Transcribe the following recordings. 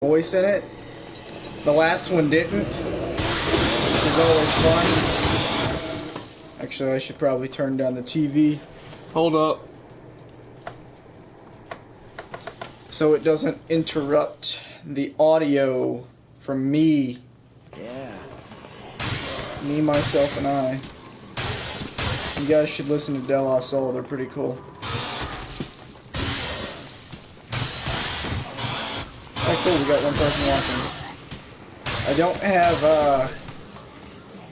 voice in it. The last one didn't, which is always fun. Actually, I should probably turn down the TV. Hold up. So it doesn't interrupt the audio from me. Yeah. Me, myself, and I. You guys should listen to De La Soul. They're pretty cool. Oh, cool. We got one person watching. I don't have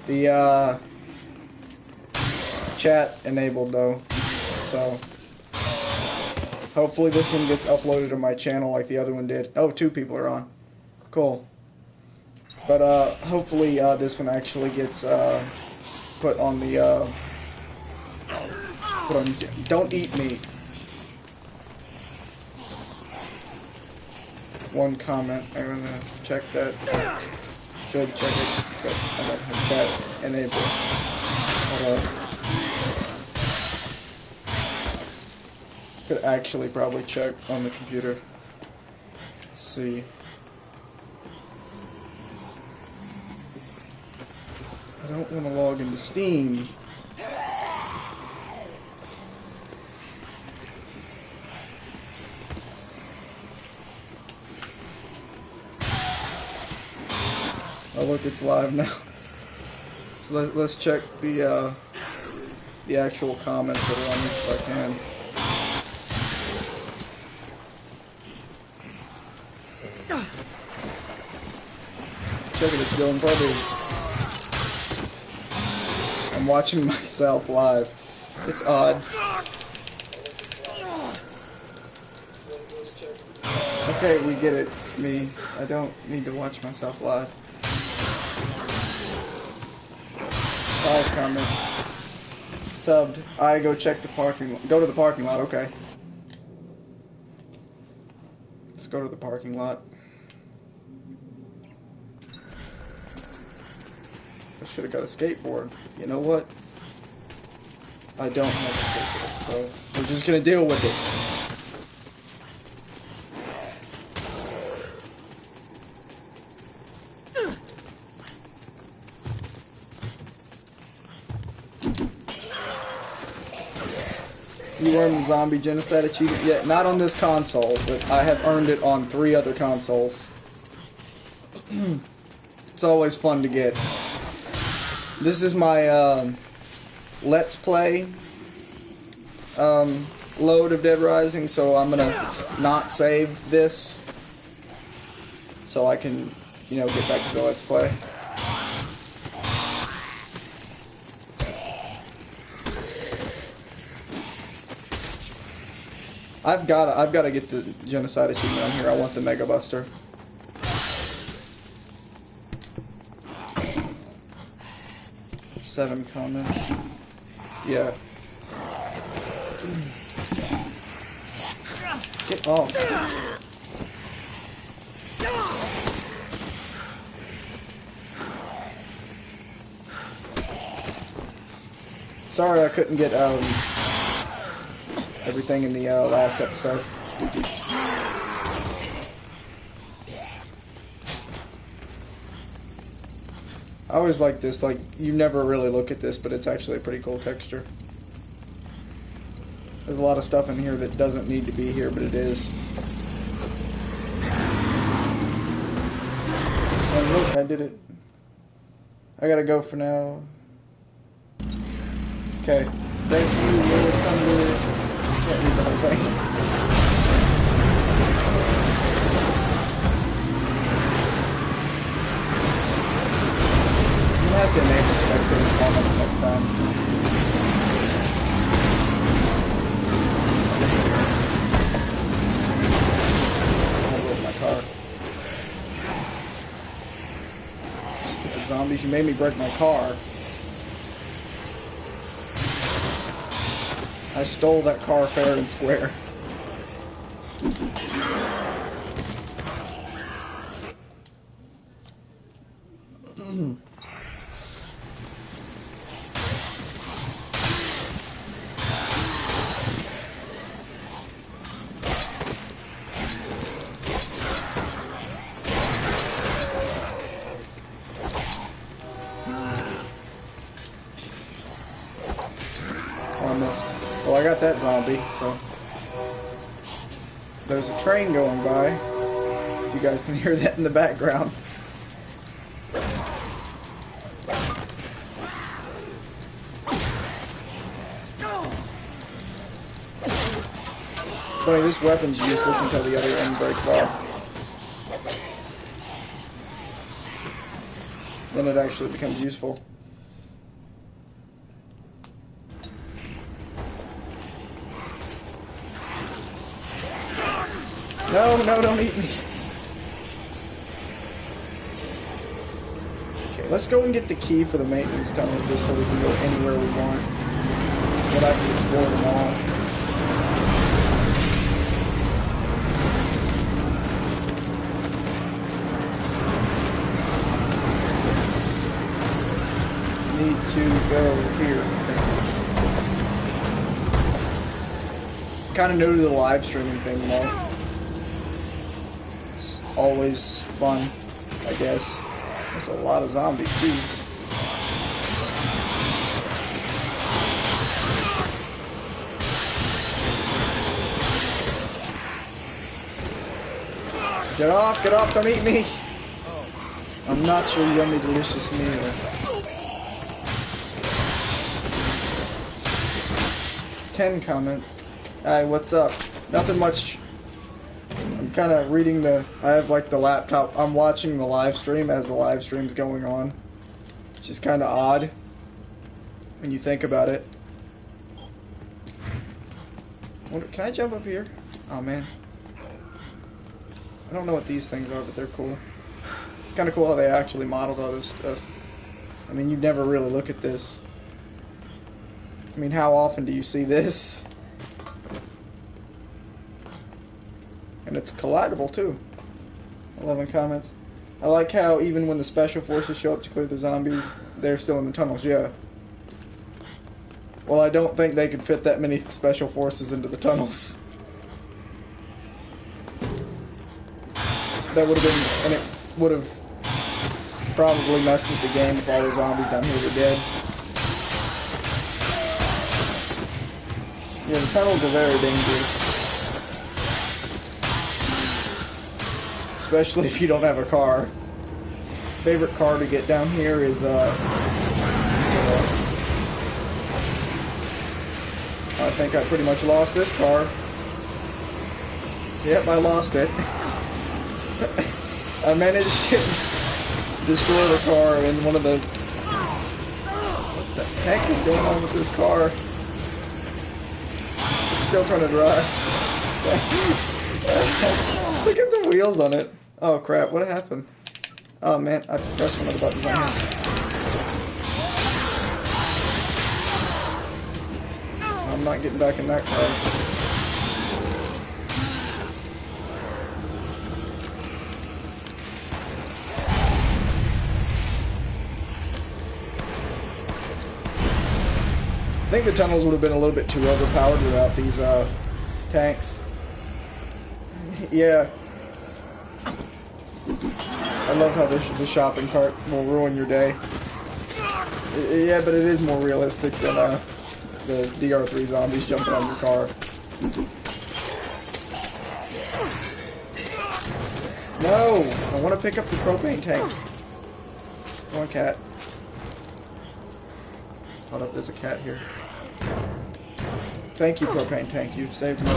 the chat enabled though, so hopefully this one gets uploaded to my channel like the other one did. Oh, 2 people are on. Cool. But hopefully this one actually gets put on the don't eat me. One comment. I'm gonna check that. Should check it, but I don't have chat enabled. Could actually probably check on the computer. Let's see. I don't want to log into Steam. Oh look, it's live now. So let's check the actual comments that are on this if I can. Check it, it's going probably. I'm watching myself live. It's odd. Okay, we get it. Me. I don't need to watch myself live. 5 comments. Subbed. I go check the parking lot. Go to the parking lot, okay. Let's go to the parking lot. I should have got a skateboard. You know what? I don't have a skateboard, so we're just gonna deal with it. You earned the zombie genocide achievement yet? Not on this console, but I have earned it on 3 other consoles. It's always fun to get. This is my Let's Play load of Dead Rising, so I'm gonna not save this so I can, you know, get back to the Let's Play. I've gotta get the genocide achievement on here. I want the Mega Buster. Seven comments. Yeah. Get off. Sorry I couldn't get everything in the last episode. I always like this, like, you never really look at this, but it's actually a pretty cool texture. There's a lot of stuff in here that doesn't need to be here, but it is. And look, I did it. I gotta go for now. Okay. Thank you, Lord Thunder. Can't read the whole thing. I'm gonna have to enable spectator comments next time. I'll go with my car. Stupid zombies, you made me break my car. I stole that car fair and square. I got that zombie, so. There's a train going by. You guys can hear that in the background. It's funny, this weapon's useless until the other end breaks off. Then it actually becomes useful. No, no, don't eat me. Okay, let's go and get the key for the maintenance tunnel just so we can go anywhere we want. But I can explore them all. Need to go here. Okay. Kind of new to the live streaming thing, you know. It's always fun, I guess. That's a lot of zombies, jeez. Get off, don't eat me! I'm not your yummy, delicious meal. 10 comments. Hi, what's up? Nothing much. I'm kind of reading I have like the laptop. I'm watching the live stream as the live stream's going on. It's just kind of odd when you think about it. Can I jump up here? Oh man. I don't know what these things are, but they're cool. It's kind of cool how they actually modeled all this stuff. I mean, you never really look at this. I mean, how often do you see this? And it's collidable too. 11 comments. I like how even when the special forces show up to clear the zombies, they're still in the tunnels. Yeah. Well, I don't think they could fit that many special forces into the tunnels. That would have been, and it would have probably messed with the game if all the zombies down here were dead. Yeah, the tunnels are very dangerous. Especially if you don't have a car. Favorite car to get down here is, I think I pretty much lost this car. Yep, I lost it. I managed to destroy the car in one of the... What the heck is going on with this car? Still trying to drive. Look at the wheels on it. Oh crap, what happened? Oh man, I pressed one of the buttons on here. I'm not getting back in that car. I think the tunnels would have been a little bit too overpowered without these tanks. Yeah. I love how the shopping cart will ruin your day. Yeah, but it is more realistic than the DR3 zombies jumping on your car. No! I want to pick up the propane tank. Come on, cat. Hold up, there's a cat here. Thank you, propane tank. You've saved me.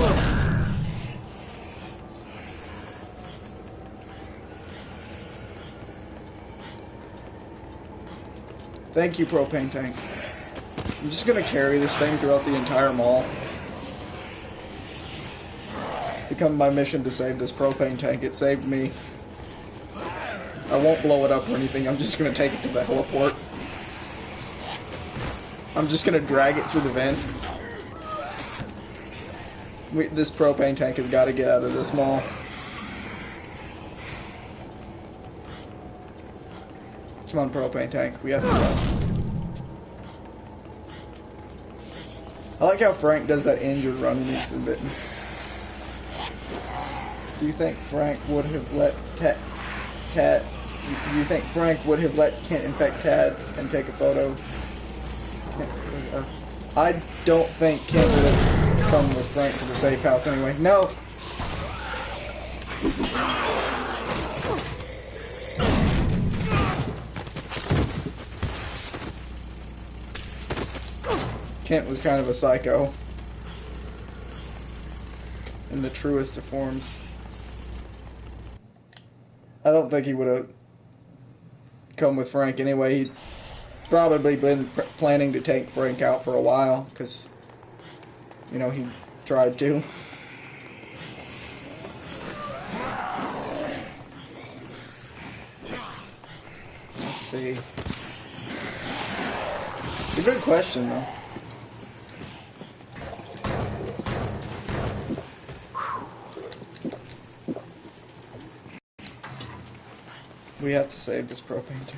Thank you, propane tank. I'm just gonna carry this thing throughout the entire mall. It's become my mission to save this propane tank. It saved me. I won't blow it up or anything. I'm just gonna take it to the heliport. I'm just gonna drag it through the vent. This propane tank has got to get out of this mall. Come on, propane tank. We have to run. I like how Frank does that injured run when he's been bitten. Do you think Frank would have let Tad? Do you think Frank would have let Kent infect Tad and take a photo? I don't think Kent would have. come with Frank to the safe house anyway. No! Kent was kind of a psycho. In the truest of forms. I don't think he would have come with Frank anyway. He'd probably been planning to take Frank out for a while, because, you know, he tried to. Let's see. It's a good question, though. We have to save this propane tank.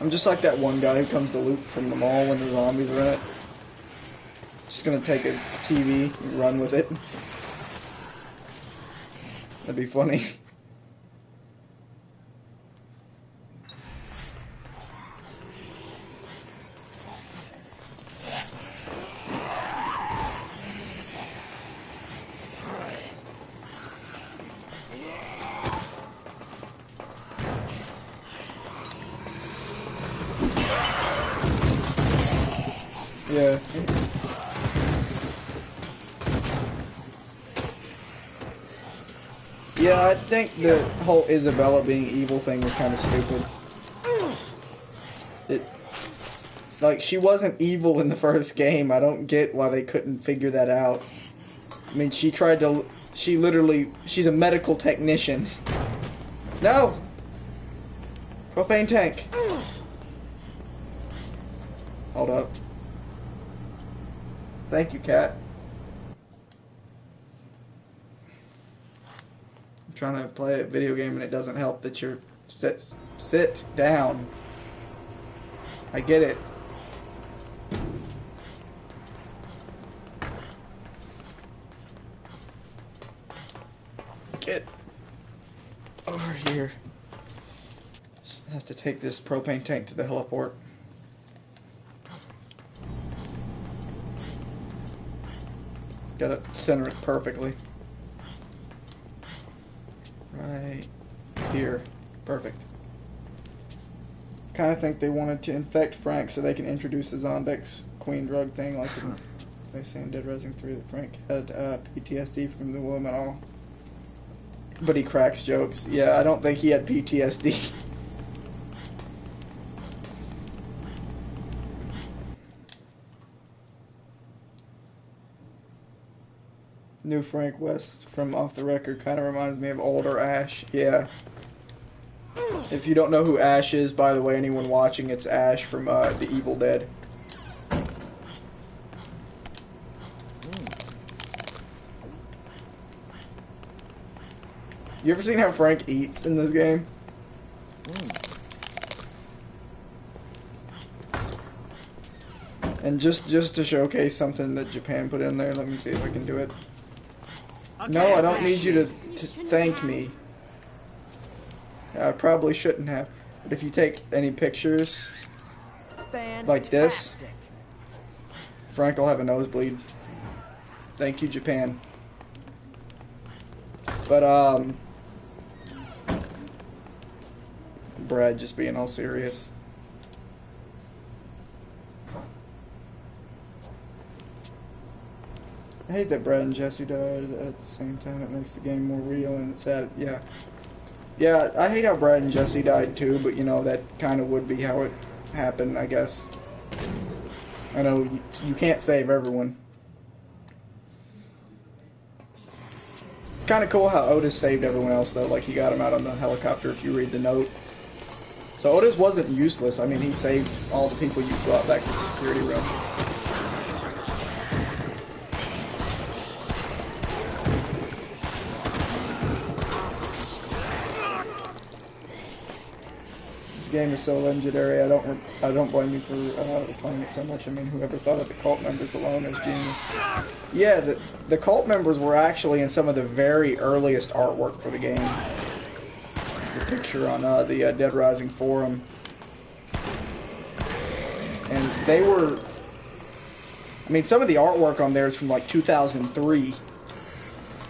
I'm just like that one guy who comes to loot from the mall when the zombies are in it. Just gonna take a TV and run with it. That'd be funny. Yeah. Yeah, I think the whole Isabella being evil thing was kind of stupid. Like, she wasn't evil in the first game. I don't get why they couldn't figure that out. I mean, she's a medical technician. No! Propane tank. Hold up. Thank you, cat. I'm trying to play a video game and it doesn't help that you're... Sit down. I get it. Get over here. Just have to take this propane tank to the heliport. Gotta center it perfectly. Right here. Perfect. Kind of think they wanted to infect Frank so they can introduce the Zombics Queen drug thing, like they say in Dead Rising 3 that Frank had PTSD from the woman all. But he cracks jokes. Yeah, I don't think he had PTSD. New Frank West from Off the Record kind of reminds me of older Ash. Yeah. If you don't know who Ash is, by the way, anyone watching, it's Ash from The Evil Dead. You ever seen how Frank eats in this game? And just to showcase something that Japan put in there, let me see if I can do it. Okay, no, I don't need you to thank me. I probably shouldn't have. But if you take any pictures like this, Frank will have a nosebleed. Thank you, Japan. But, Brad just being all serious. I hate that Brad and Jesse died at the same time. It makes the game more real and it's sad. Yeah. Yeah, I hate how Brad and Jesse died too, but you know, that kind of would be how it happened, I guess. I know you can't save everyone. It's kind of cool how Otis saved everyone else though, like he got him out on the helicopter if you read the note. So Otis wasn't useless. I mean, he saved all the people you brought back to the security room. This game is so legendary. I don't blame you for playing it so much. I mean, whoever thought of the cult members alone is genius. Yeah, the cult members were actually in some of the very earliest artwork for the game. The picture on the Dead Rising forum. they were... I mean, some of the artwork on there is from, like, 2003.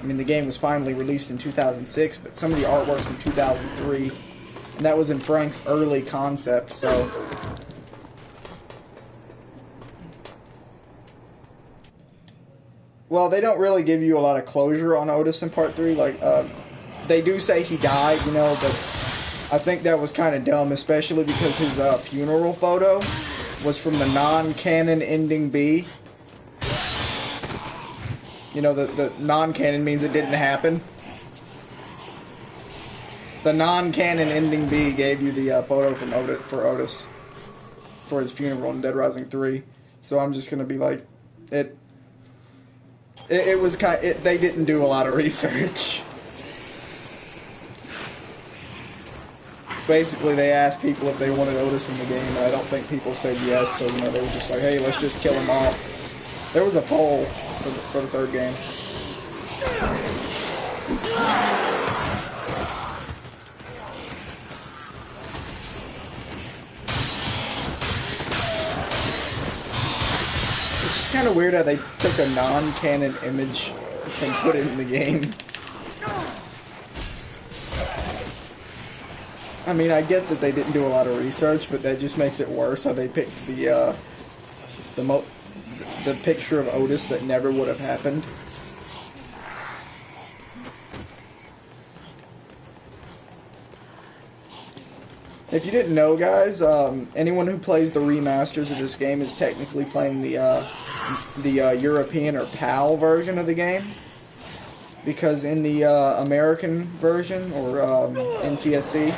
I mean, the game was finally released in 2006, but some of the artwork's from 2003. And that was in Frank's early concept, so... Well, they don't really give you a lot of closure on Otis in Part 3. Like, they do say he died, you know, but I think that was kind of dumb, especially because his funeral photo was from the non-canon ending B. You know, the non-canon means it didn't happen. The non-canon ending B gave you the photo from Otis for his funeral in Dead Rising 3. So I'm just gonna be like, it was they didn't do a lot of research. Basically, they asked people if they wanted Otis in the game, and I don't think people said yes. So you know, they were just like, hey, let's just kill him off. There was a poll for the third game. It's just kind of weird how they took a non-canon image and put it in the game. I mean, I get that they didn't do a lot of research, but that just makes it worse how they picked the picture of Otis that never would have happened. If you didn't know, guys, anyone who plays the remasters of this game is technically playing the European or PAL version of the game. Because in the American version, or NTSC,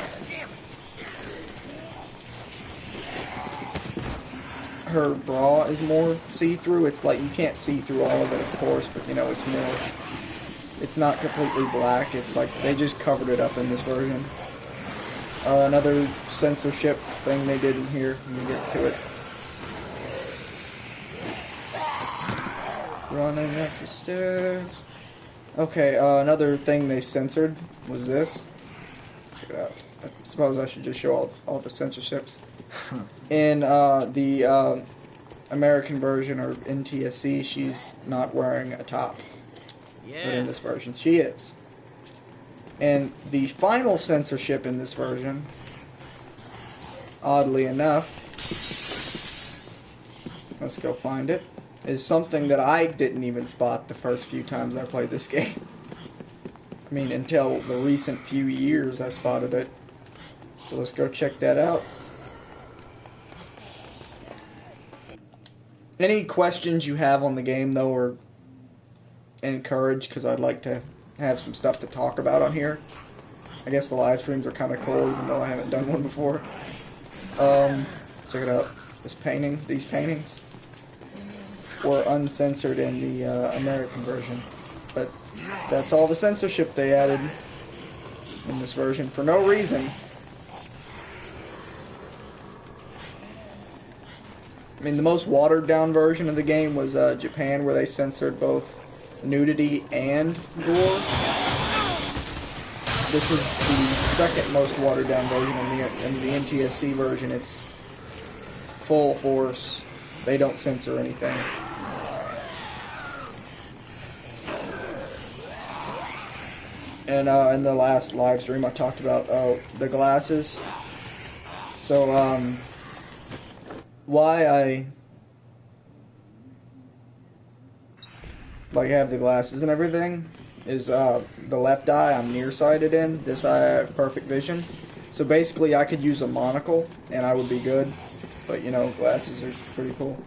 her bra is more see-through. It's like, you can't see through all of it, of course, but you know, it's more, it's not completely black. It's like, they just covered it up in this version. Another censorship thing they did in here, let me get to it. Running up the stairs. Okay, another thing they censored was this. Check it out. I suppose I should just show all the censorships. In the American version, or NTSC, she's not wearing a top. Yeah. But in this version, she is. And the final censorship in this version, oddly enough, let's go find it, is something that I didn't even spot the first few times I played this game. I mean, until the recent few years I spotted it. So let's go check that out. Any questions you have on the game, though, are encouraged, because I'd like to have some stuff to talk about on here. I guess the live streams are kind of cool, even though I haven't done one before. Check it out. This painting, these paintings were uncensored in the American version, but that's all the censorship they added in this version for no reason. I mean, the most watered down version of the game was Japan, where they censored both nudity and gore. This is the second most watered down version. In the NTSC version, it's full force. They don't censor anything. And in the last live stream, I talked about the glasses. So why I have the glasses and everything is the left eye I'm nearsighted in. This eye I have perfect vision. So basically I could use a monocle and I would be good. But you know, glasses are pretty cool.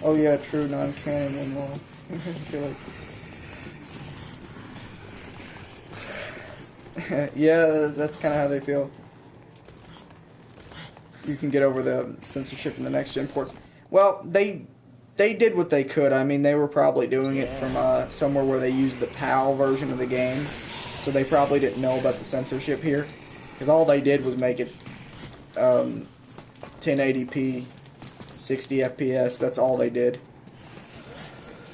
Oh yeah, true, non-canon one wall. I feel like... yeah, that's kind of how they feel. You can get over the censorship in the next gen ports. Well, they did what they could. I mean, they were probably doing it from somewhere where they used the PAL version of the game, so they probably didn't know about the censorship here, because all they did was make it 1080p, 60 FPS. That's all they did.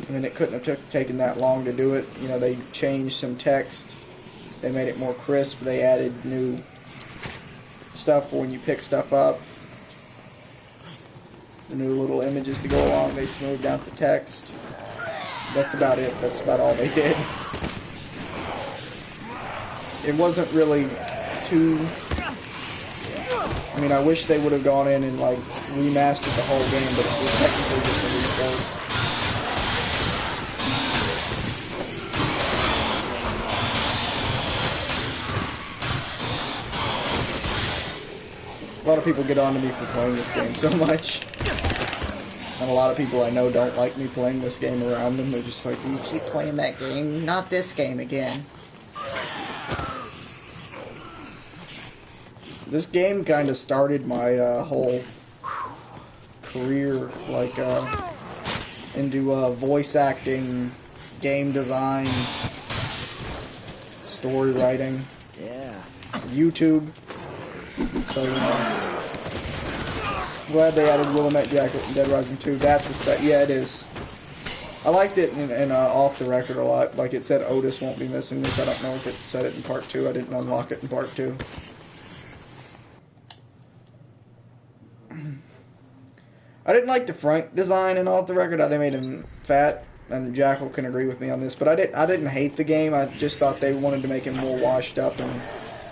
I mean, it couldn't have taken that long to do it. You know, they changed some text. They made it more crisp. They added new stuff for when you pick stuff up. The new little images to go along. They smoothed out the text. That's about it. That's about all they did. It wasn't really too... I mean, I wish they would have gone in and, like, remastered the whole game, but it was technically just a report. A lot of people get on to me for playing this game so much. And a lot of people I know don't like me playing this game around them. They're just like, you keep playing that game, not this game again. This game kind of started my whole career, like, into voice acting, game design, story writing, YouTube. So, you know, glad they added Willamette Jacket in Dead Rising 2. That's respect. Yeah, it is. I liked it in Off the Record a lot. Like, it said Otis won't be missing this. I don't know if it said it in Part 2. I didn't unlock it in Part 2. I didn't like the Frank design in Off the Record. They made him fat, and Jackal can agree with me on this. But I didn't hate the game. I just thought they wanted to make him more washed up, and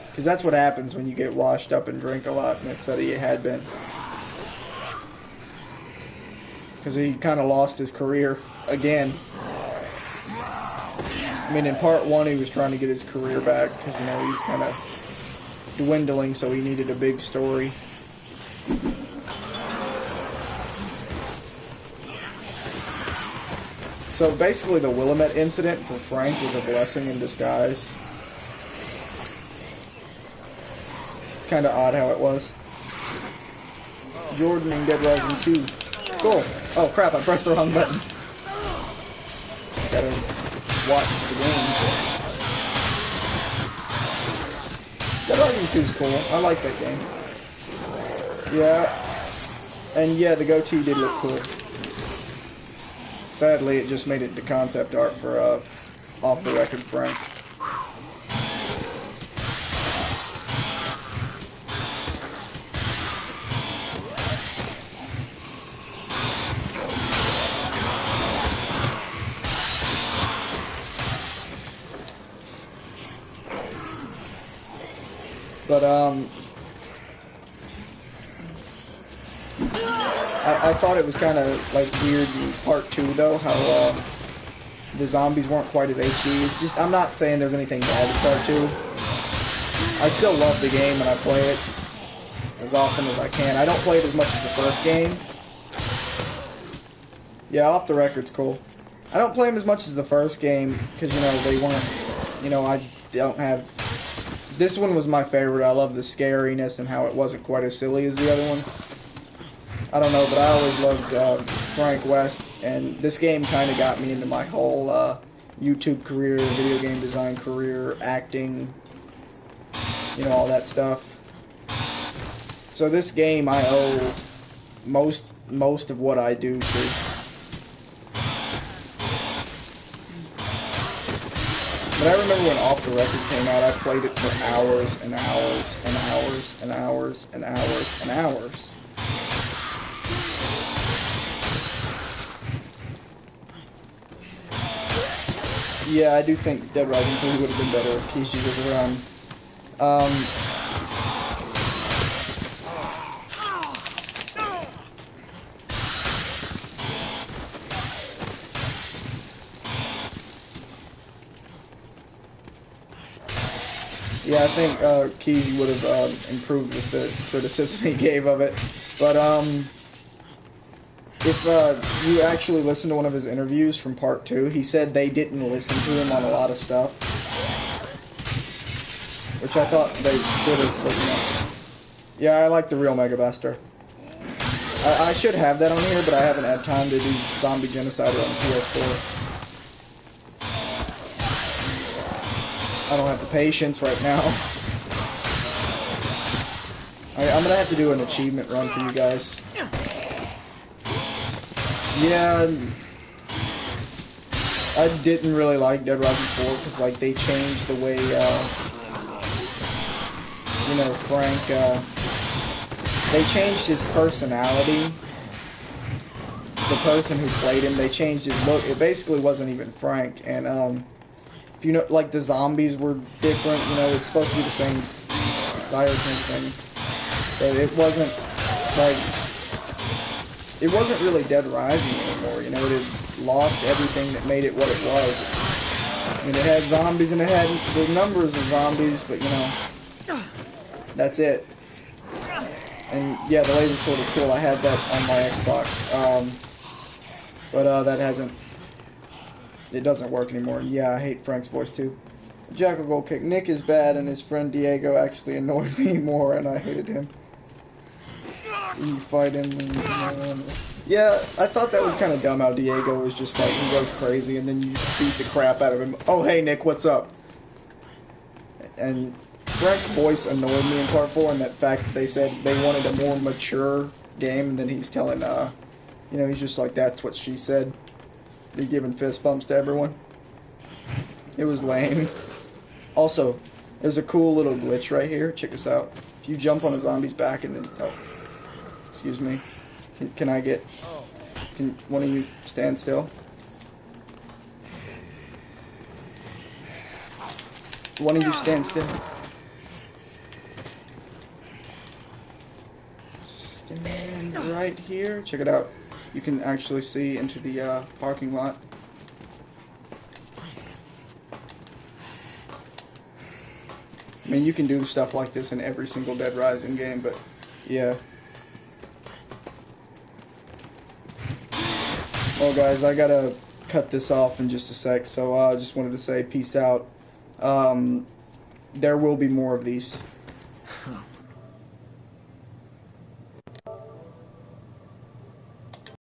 because that's what happens when you get washed up and drink a lot, and that's what he had been. Because he kind of lost his career again. I mean, in Part 1, he was trying to get his career back because, you know, he was kind of dwindling, so he needed a big story. So basically, the Willamette incident for Frank was a blessing in disguise. It's kind of odd how it was. Jordan in Dead Rising 2. Cool. Oh crap, I pressed the wrong button. Gotta watch the game. Dead Rising 2 is cool. I like that game. Yeah. And yeah, the goatee did look cool. Sadly, it just made it into concept art for Off the Record Frank. But, I thought it was kind of, like, weird in Part 2, though, how, the zombies weren't quite as HD. Just, I'm not saying there's anything bad in Part 2. I still love the game, and I play it as often as I can. I don't play it as much as the first game. Yeah, Off the Record's cool. I don't play them as much as the first game, because, you know, they weren't, you know, I don't have... This one was my favorite. I love the scariness and how it wasn't quite as silly as the other ones. I don't know, but I always loved Frank West, and this game kind of got me into my whole YouTube career, video game design career, acting, you know, all that stuff. So this game I owe most of what I do to. But I remember when Off the Record came out, I played it for hours and hours and hours and hours and hours and hours. Yeah, I do think Dead Rising 3 would have been better if Kishi was around. Yeah, I think Kishi would have improved with the criticism he gave of it. But if you actually listen to one of his interviews from Part 2, he said they didn't listen to him on a lot of stuff. Which I thought they should have, but you know. Yeah, I like the real Mega Buster. I should have that on here, but I haven't had time to do Zombie Genocide on the PS4. I don't have the patience right now. I'm gonna have to do an achievement run for you guys. Yeah, I didn't really like Dead Rising 4 because, like, they changed the way, you know, Frank, they changed his personality the person who played him, they changed his look. It basically wasn't even Frank. And if you know, like the zombies were different. You know, it's supposed to be the same biotin thing, but it wasn't like it wasn't really Dead Rising anymore. You know, it had lost everything that made it what it was. I mean, it had zombies and it had the numbers of zombies, but you know, that's it. And yeah, the laser sword is cool. I had that on my Xbox, but that hasn't. It doesn't work anymore. And yeah, I hate Frank's voice too. Jackal Gold Kick. Nick is bad, and his friend Diego actually annoyed me more, and I hated him. You fight him. Yeah, I thought that was kind of dumb how Diego was just like, he goes crazy, and then you beat the crap out of him. Oh, hey, Nick, what's up? And Frank's voice annoyed me in Part 4, and that fact that they said they wanted a more mature game, and then he's telling, you know, he's just like, that's what she said. He's giving fist bumps to everyone. It was lame. Also, there's a cool little glitch right here. Check this out. If you jump on a zombie's back and then... Oh, excuse me. Can I get... Can one of you stand still? One of you stand still. Stand right here. Check it out. You can actually see into the parking lot. I mean, you can do stuff like this in every single Dead Rising game, but yeah. Well, guys, I gotta cut this off in just a sec, so I just wanted to say peace out. There will be more of these.